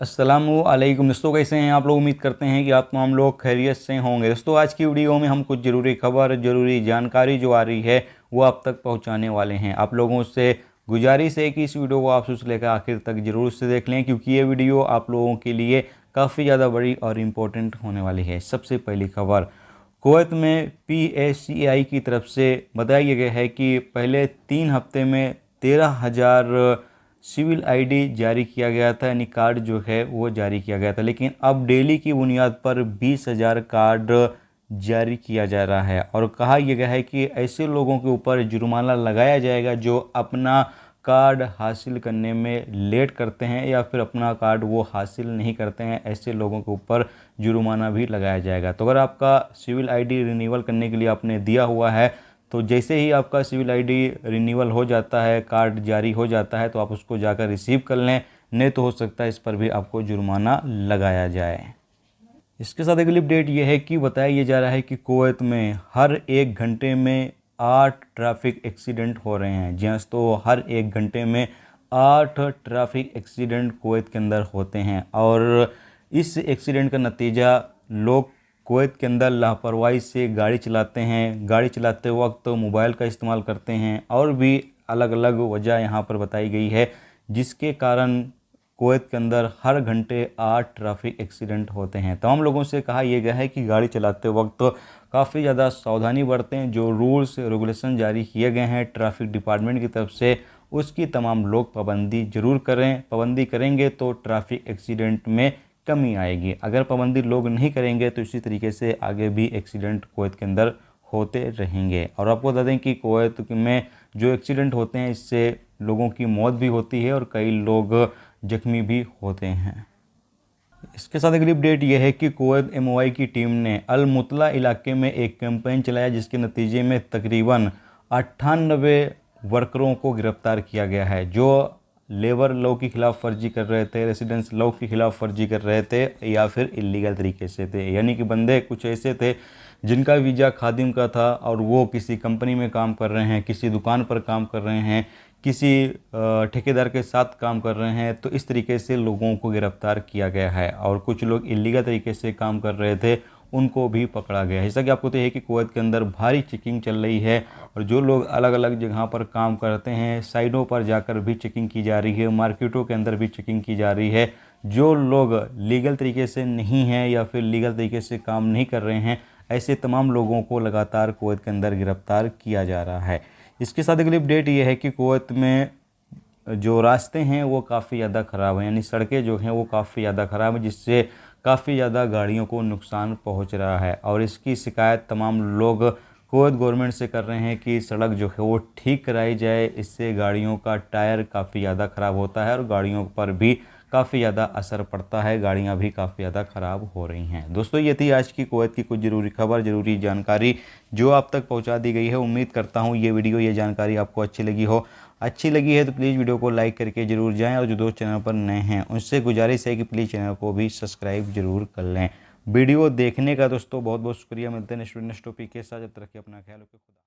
अस्सलामुअलैकुम दोस्तों, कैसे हैं आप लोग। उम्मीद करते हैं कि आप तमाम लोग खैरियत से होंगे। दोस्तों आज की वीडियो में हम कुछ ज़रूरी खबर, ज़रूरी जानकारी जो आ रही है वो आप तक पहुंचाने वाले हैं। आप लोगों से गुजारिश है कि इस वीडियो को आप शुरू से लेकर आखिर तक ज़रूर से देख लें, क्योंकि ये वीडियो आप लोगों के लिए काफ़ी ज़्यादा बड़ी और इम्पोर्टेंट होने वाली है। सबसे पहली खबर, कुवैत में PACI की तरफ से बताया गया है कि पहले 3 हफ्ते में 13,000 सिविल आईडी जारी किया गया था, यानी कार्ड जो है वो जारी किया गया था। लेकिन अब डेली की बुनियाद पर 20,000 कार्ड जारी किया जा रहा है और कहा यह गया है कि ऐसे लोगों के ऊपर जुर्माना लगाया जाएगा जो अपना कार्ड हासिल करने में लेट करते हैं या फिर अपना कार्ड वो हासिल नहीं करते हैं। ऐसे लोगों के ऊपर जुर्माना भी लगाया जाएगा। तो अगर आपका सिविल आईडी रिन्यूअल करने के लिए आपने दिया हुआ है, तो जैसे ही आपका सिविल आईडी रिन्यूअल हो जाता है, कार्ड जारी हो जाता है, तो आप उसको जाकर रिसीव कर लें, नहीं तो हो सकता है इस पर भी आपको जुर्माना लगाया जाए। इसके साथ अगली अपडेट ये है कि बताया ये जा रहा है कि कुवैत में हर 1 घंटे में 8 ट्रैफिक एक्सीडेंट हो रहे हैं। जी हाँ, तो हर 1 घंटे में 8 ट्रैफिक एक्सीडेंट कुवैत के अंदर होते हैं और इस एक्सीडेंट का नतीजा लोग कुवैत के अंदर लापरवाही से गाड़ी चलाते हैं, गाड़ी चलाते वक्त मोबाइल का इस्तेमाल करते हैं और भी अलग अलग वजह यहाँ पर बताई गई है, जिसके कारण कुवैत के अंदर हर घंटे 8 ट्रैफिक एक्सीडेंट होते हैं। तमाम लोगों से कहा यह गया है कि गाड़ी चलाते वक्त काफ़ी ज़्यादा सावधानी बरतें। जो रूल्स रेगुलेशन जारी किए गए हैं ट्रैफिक डिपार्टमेंट की तरफ से, उसकी तमाम लोग पाबंदी ज़रूर करें। पाबंदी करेंगे तो ट्रैफिक एक्सीडेंट में कमी आएगी। अगर पाबंदी लोग नहीं करेंगे तो इसी तरीके से आगे भी एक्सीडेंट कुवैत के अंदर होते रहेंगे। और आपको बता दें कि कुवैत में जो एक्सीडेंट होते हैं इससे लोगों की मौत भी होती है और कई लोग जख्मी भी होते हैं। इसके साथ अगली अपडेट यह है कि कुवैत MOI की टीम ने अल मुतला इलाके में एक कैंपेन चलाया, जिसके नतीजे में तकरीबन 98 वर्करों को गिरफ्तार किया गया है जो लेबर लॉ की खिलाफ वर्जी कर रहे थे, रेसिडेंस लॉ की खिलाफ वर्जी कर रहे थे या फिर इलीगल तरीके से थे। यानी कि बंदे कुछ ऐसे थे जिनका वीज़ा खादिम का था और वो किसी कंपनी में काम कर रहे हैं, किसी दुकान पर काम कर रहे हैं, किसी ठेकेदार के साथ काम कर रहे हैं। तो इस तरीके से लोगों को गिरफ्तार किया गया है और कुछ लोग इलीगल तरीके से काम कर रहे थे, उनको भी पकड़ा गया है। जैसा कि आपको तो है कि कुवैत के अंदर भारी चेकिंग चल रही है और जो लोग अलग अलग जगह पर काम करते हैं, साइडों पर जाकर भी चेकिंग की जा रही है, मार्केटों के अंदर भी चेकिंग की जा रही है। जो लोग लीगल तरीके से नहीं हैं या फिर लीगल तरीके से काम नहीं कर रहे हैं, ऐसे तमाम लोगों को लगातार कुवैत के अंदर गिरफ्तार किया जा रहा है। इसके साथ अगली अपडेट ये है कि कुवैत में जो रास्ते हैं वो काफ़ी ज़्यादा ख़राब हैं, यानी सड़कें जो हैं वो काफ़ी ज़्यादा ख़राब हैं, जिससे काफ़ी ज़्यादा गाड़ियों को नुकसान पहुंच रहा है। और इसकी शिकायत तमाम लोग कुवैत गवर्नमेंट से कर रहे हैं कि सड़क जो है वो ठीक कराई जाए। इससे गाड़ियों का टायर काफ़ी ज़्यादा ख़राब होता है और गाड़ियों पर भी काफ़ी ज़्यादा असर पड़ता है, गाड़ियाँ भी काफ़ी ज़्यादा ख़राब हो रही हैं। दोस्तों ये थी आज की कुवैत की कुछ ज़रूरी खबर, ज़रूरी जानकारी जो आप तक पहुंचा दी गई है। उम्मीद करता हूं ये वीडियो, ये जानकारी आपको अच्छी लगी हो। अच्छी लगी है तो प्लीज़ वीडियो को लाइक करके ज़रूर जाएं और जो दोस्त चैनल पर नए हैं उनसे गुजारिश है कि प्लीज़ चैनल को भी सब्सक्राइब ज़रूर कर लें। वीडियो देखने का दोस्तों बहुत बहुत शुक्रिया। मिलते हैं नेक्स्ट टॉपिक के साथ। जब तक अपना ख्याल रखें। खुदा।